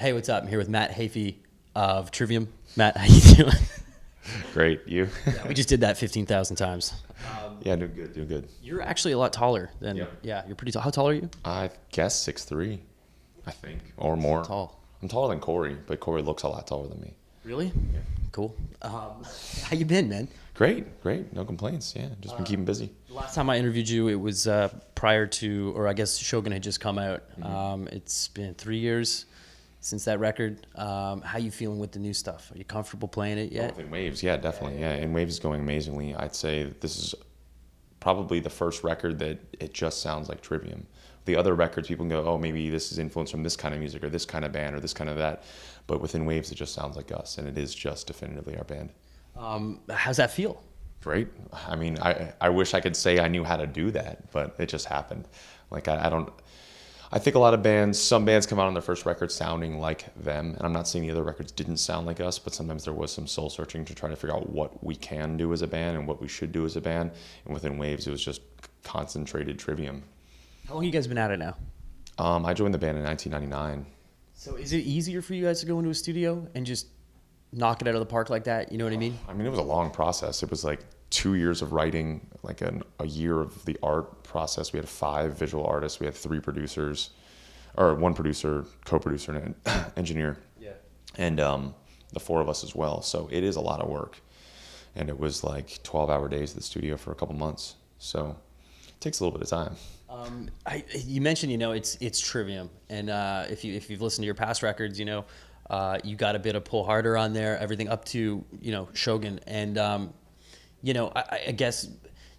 Hey, what's up? I'm here with Matt Heafy of Trivium. Matt, how you doing? Great, you? Yeah, we just did that 15,000 times. Yeah, doing good, doing good. You're actually a lot taller than, yeah, you're pretty tall. How tall are you? I guess 6'3", I think, or more. Tall. I'm taller than Corey, but Corey looks a lot taller than me. Really? Yeah. Cool. How you been, man? Great, great. No complaints. Yeah, just been keeping busy. The last time I interviewed you, it was prior to, or I guess Shogun had just come out. It's been 3 years since that record. How you feeling with the new stuff? Are you comfortable playing it yet? In Waves, yeah, definitely. Yeah, In Waves is going amazingly. I'd say this is probably the first record that it just sounds like Trivium. The other records, people can go, oh, maybe this is influenced from this kind of music or this kind of band or this kind of that. But within Waves, it just sounds like us, and it is just definitively our band. How's that feel? Great. I mean, I wish I could say I knew how to do that, but it just happened. Like, I think a lot of bands, some bands come out on their first record sounding like them, and I'm not saying the other records didn't sound like us, but sometimes there was some soul searching to try to figure out what we can do as a band and what we should do as a band. And within Waves, it was just concentrated Trivium. How long have you guys been at it now? I joined the band in 1999. So is it easier for you guys to go into a studio and just knock it out of the park like that? You know what I mean? I mean, it was a long process. It was like 2 years of writing, like a year of the art process. We had 5 visual artists. We had 3 producers, or 1 producer, co-producer, and an engineer. Yeah. And the 4 of us as well. So it is a lot of work. And it was like 12-hour days at the studio for a couple months. So it takes a little bit of time. You mentioned, it's Trivium. And if you've listened to your past records, you got a bit of Pull Harder on there, everything up to, Shogun. And, I guess,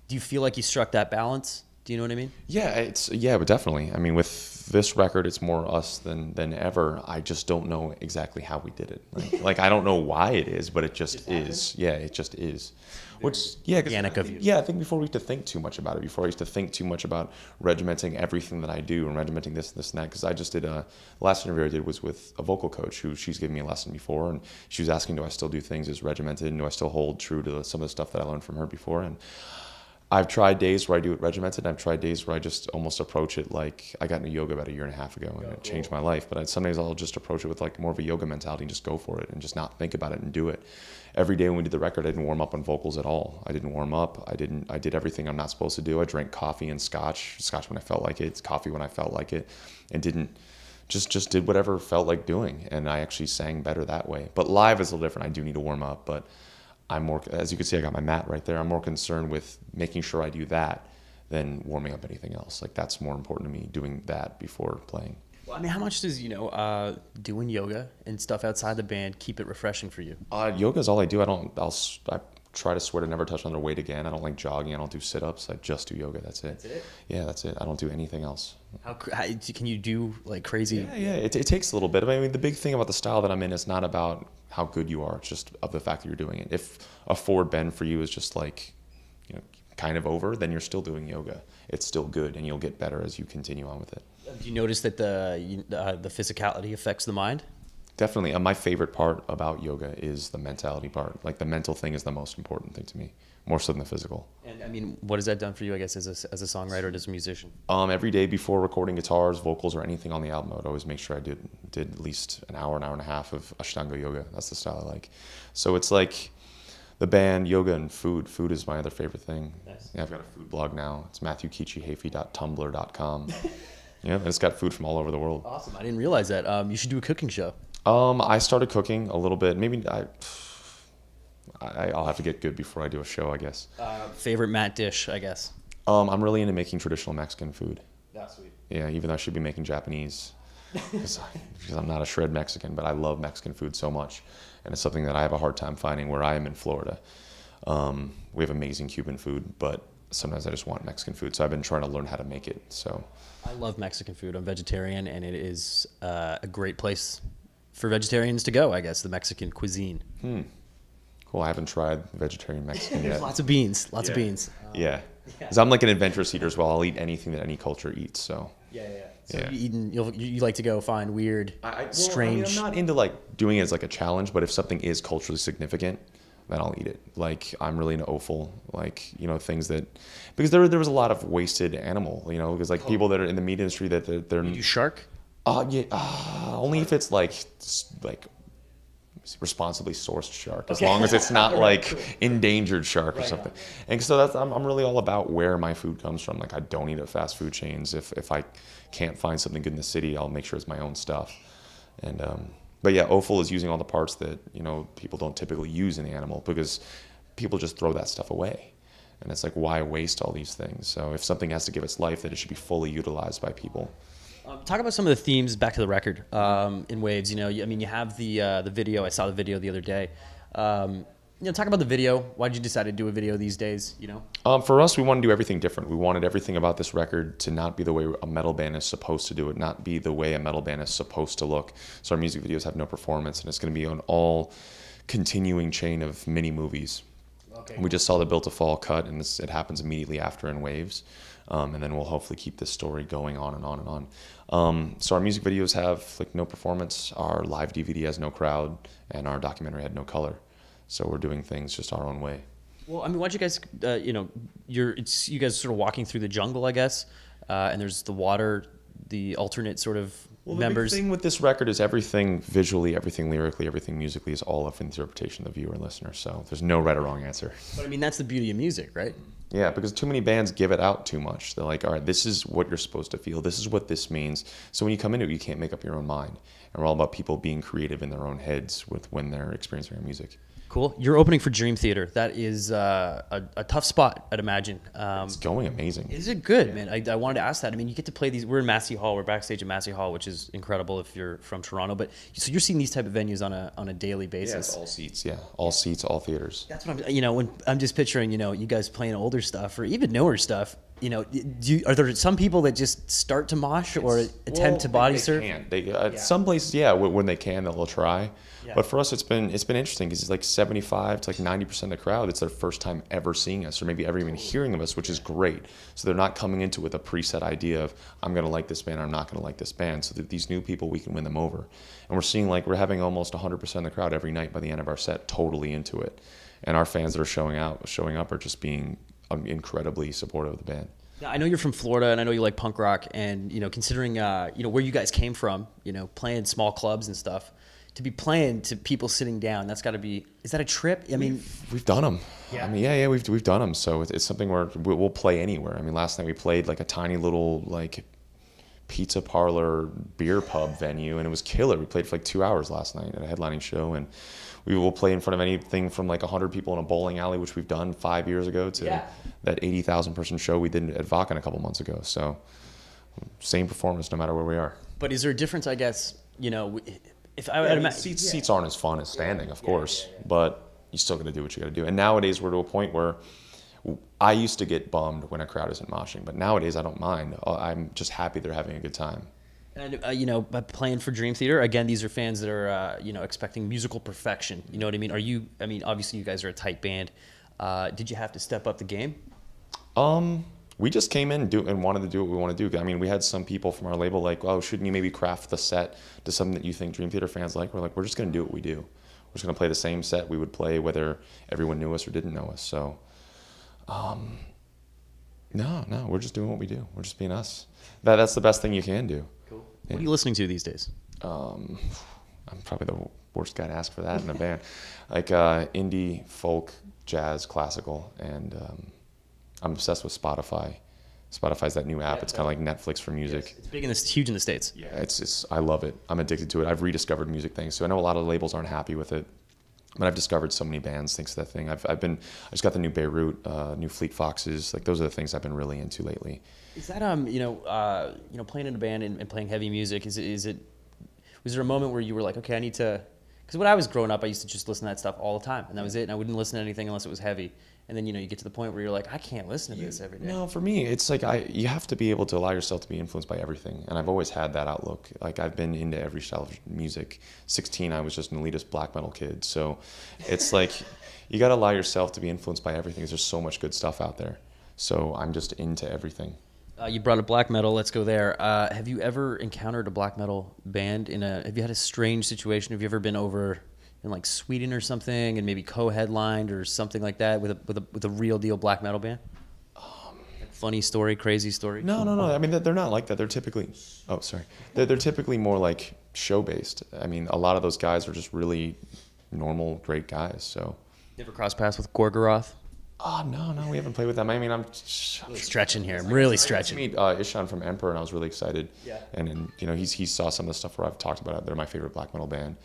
do you feel like you struck that balance? Do you know what I mean? Yeah, but definitely. I mean, with this record, it's more us than ever. I just don't know exactly how we did it. Like I don't know why it is, but it just is. Yeah, it just is. Which, organic of you. Yeah, I think before we used to think too much about it. Before I used to think too much about regimenting everything that I do and regimenting this, and that. Because I just did the last interview I did was with a vocal coach who she's given me a lesson before, and she was asking, do I still do things as regimented, and do I still hold true to some of the stuff that I learned from her before? And I've tried days where I do it regimented, and I've tried days where I just almost approach it like I got into yoga about 1.5 years ago, and it changed my life. But some days I'll just approach it with like more of a yoga mentality and just go for it and just not think about it and do it. Every day when we did the record, I didn't warm up on vocals at all. I didn't warm up. I did everything I'm not supposed to do. I drank coffee and scotch when I felt like it, coffee when I felt like it, and just did whatever felt like doing. And I actually sang better that way. But live is a little different. I do need to warm up, but I'm more, as you can see, I got my mat right there. I'm more concerned with making sure I do that than warming up anything else. Like, that's more important to me, doing that before playing. Well, I mean, how much does, doing yoga and stuff outside the band keep it refreshing for you? Yoga is all I do. I try to swear to never touch another weight again. I don't like jogging. I don't do sit-ups. I just do yoga. That's it. That's it? Yeah, that's it. I don't do anything else. How can you do like crazy? Yeah. It takes a little bit. I mean, the big thing about the style that I'm in is not about how good you are. It's just of the fact that you're doing it. If a forward bend for you is just like, kind of over, then you're still doing yoga. It's still good, and you'll get better as you continue on with it. Do you notice that the physicality affects the mind? Definitely. My favorite part about yoga is the mentality part. Like, the mental thing is the most important thing to me, more so than the physical. And I mean, what has that done for you, I guess, as a songwriter, as a musician? Every day before recording guitars, vocals, or anything on the album, I would always make sure I did at least an hour and a half of Ashtanga yoga. That's the style I like. So it's like the band, yoga, and food. Food is my other favorite thing. Nice. Yeah, I've got a food blog now. It's matthewkichiheafy.tumblr.com. Yeah, and it's got food from all over the world. Awesome. I didn't realize that. You should do a cooking show. I started cooking a little bit. Maybe I'll have to get good before I do a show, I guess. Favorite Matt dish, I guess? I'm really into making traditional Mexican food. That's sweet. Yeah, even though I should be making Japanese. Because I'm not a shred Mexican, but I love Mexican food so much. And it's something that I have a hard time finding where I am in Florida. We have amazing Cuban food, but sometimes I just want Mexican food. So I've been trying to learn how to make it. So I love Mexican food. I'm vegetarian, and it is a great place for vegetarians to go, I guess, the Mexican cuisine. Cool. I haven't tried vegetarian Mexican yet. There's lots of beans. Lots of beans. Yeah. Because I'm like an adventurous eater as well. I'll eat anything that any culture eats. So So you like to go find weird, strange. I'm not into like doing it as like a challenge, but if something is culturally significant, then I'll eat it. Like, I'm really into offal, like, things that, because there was a lot of wasted animal, because like people that are in the meat industry that they're You do shark? Yeah, only if it's like responsibly sourced shark, as Okay. long as it's not Right, like cool. endangered shark or Right something. on. And so I'm really all about where my food comes from. Like I don't eat at fast food chains. If I can't find something good in the city, I'll make sure it's my own stuff. And but yeah, offal is using all the parts that people don't typically use in the animal, because people just throw that stuff away. And it's like, why waste all these things? So if something has to give its life, then it should be fully utilized by people. Talk about some of the themes back to the record in Waves. I mean, you have the video. I saw the video the other day. Talk about the video. Why did you decide to do a video these days? For us, we want to do everything different. We wanted everything about this record to not be the way a metal band is supposed to do it, not be the way a metal band is supposed to look. So our music videos have no performance, and it's going to be an all continuing chain of mini movies. Okay. We just saw the Built to Fall cut, and it happens immediately after in Waves. And then we'll hopefully keep this story going on and on and on. So our music videos have no performance, our live DVD has no crowd, and our documentary had no color. So we're doing things just our own way. Well, I mean, why don't you guys, you guys sort of walking through the jungle, I guess, and there's the water, the alternate sort of members. The big thing with this record is everything visually, everything lyrically, everything musically is all up for interpretation of the viewer and listener. So there's no right or wrong answer. But I mean, that's the beauty of music, right? Yeah, because too many bands give it out too much. They're like, all right, this is what you're supposed to feel. This is what this means. So when you come into it, you can't make up your own mind. And we're all about people being creative in their own heads when they're experiencing our music. Cool. You're opening for Dream Theater. That is a tough spot, I'd imagine. It's going amazing. Is it good, man? I wanted to ask that. I mean, you get to play these. We're in Massey Hall. We're backstage at Massey Hall, which is incredible if you're from Toronto. But so you're seeing these type of venues on a daily basis. Yeah, it's all seats. Yeah, all seats, all theaters. That's what when I'm just picturing, you guys playing older stuff or even newer stuff. Are there some people that just start to mosh or attempt to body surf? Some places, when they can, they'll try. Yeah. But for us, it's been interesting because it's like 75 to 90% of the crowd. It's their first time ever seeing us, or maybe ever even hearing of us, which is great. So they're not coming into it with a preset idea of I'm going to like this band, or I'm not going to like this band. So that these new people, we can win them over. And we're seeing we're having almost 100% of the crowd every night by the end of our set totally into it. And our fans that are showing up are just being incredibly supportive of the band. Now, I know you're from Florida, and I know you like punk rock, and considering where you guys came from, playing small clubs and stuff, to be playing to people sitting down, that's got to be. Is that a trip? I mean, we've done them. Yeah. I mean, we've done them. So it's something where we'll play anywhere. I mean, last night we played a tiny little pizza parlor beer pub venue, and it was killer. We played for 2 hours last night at a headlining show, and we will play in front of anything from 100 people in a bowling alley, which we've done 5 years ago, to that 80,000 person show we did at Vakken a couple months ago. So same performance no matter where we are. But is there a difference, I guess, if seats aren't as fun as standing, of course, but you still got to do what you got to do. And nowadays we're to a point where I used to get bummed when a crowd isn't moshing, but nowadays I don't mind. I'm just happy they're having a good time. And by playing for Dream Theater, again, these are fans that are expecting musical perfection. You know what I mean? Obviously you guys are a tight band. Did you have to step up the game? We just came in and wanted to do what we want to do. I mean, we had some people from our label oh, shouldn't you maybe craft the set to something that you think Dream Theater fans like? We're like, we're just going to do what we do. We're just going to play the same set we would play whether everyone knew us or didn't know us. So, no, we're just doing what we do. We're just being us. That's the best thing you can do. Cool. What are you listening to these days? I'm probably the worst guy to ask for that in a band. Indie, folk, jazz, classical, and I'm obsessed with Spotify. Spotify's that new app. It's kind of like Netflix for music. Yes. It's huge in the States. Yeah, I love it. I'm addicted to it. I've rediscovered music things. So I know a lot of labels aren't happy with it, but I've discovered so many bands thanks to that thing. I just got the new Beirut, new Fleet Foxes. Those are the things I've been really into lately. Is that playing in a band and playing heavy music? Was there a moment where you were like, okay, I need to? Because when I was growing up, I used to just listen to that stuff all the time, and that was it. And I wouldn't listen to anything unless it was heavy. And then you get to the point where you're like, I can't listen to this every day. No, for me, it's you have to be able to allow yourself to be influenced by everything. And I've always had that outlook. I've been into every style of music. 16, I was just an elitist black metal kid. So it's you got to allow yourself to be influenced by everything. There's so much good stuff out there. So I'm just into everything. You brought up black metal. Let's go there. Have you ever encountered a black metal band have you had a strange situation? Have you ever been over in Sweden or something and maybe co-headlined or something like that with a real deal black metal band? funny story, crazy story? No. I mean, they're not like that. They're typically, oh, sorry. They're typically more like show-based. I mean, a lot of those guys are just really normal, great guys. So. You ever cross paths with Gorgoroth? Oh, no, we haven't played with them. I mean, I'm really stretching here. I'm really stretching. I got to meet Ishan from Emperor, and I was really excited. Yeah. And you know, he saw some of the stuff where I've talked about it. They're my favorite black metal band.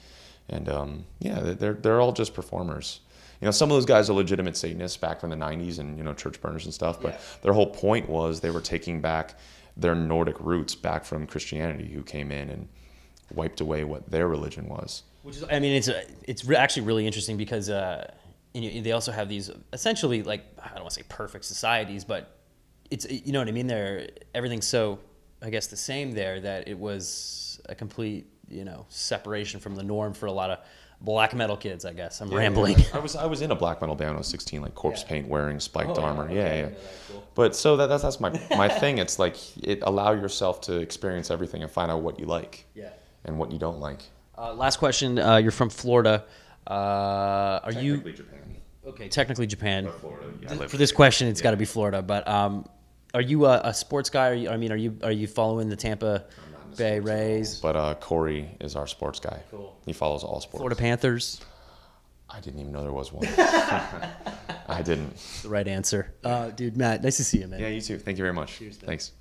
And yeah, they're all just performers. You know, some of those guys are legitimate Satanists back from the 90s and, you know, church burners and stuff. But their whole point was they were taking back their Nordic roots back from Christianity, who came in and wiped away what their religion was. Which is, I mean, it's actually really interesting because they also have these essentially, like, I don't want to say perfect societies, but it's, you know what I mean? Everything's so, I guess, the same there that it was a complete, you know, separation from the norm for a lot of black metal kids, I guess. I'm rambling. I was in a black metal band when I was 16, like corpse paint wearing spiked armor. Okay. Yeah. Cool. But so that's my thing. It's like allow yourself to experience everything and find out what you like and what you don't like. Last question. You're from Florida. Technically Japan. Okay, technically Japan. But Florida. Yeah, for this question, it's got to be Florida. But are you a sports guy? Are you following the Tampa Bay Rays? But Corey is our sports guy. Cool. He follows all sports. Florida Panthers. I didn't even know there was one. I didn't. The right answer. Dude, Matt, nice to see you, man. Yeah, you too. Thank you very much. Cheers, Thanks.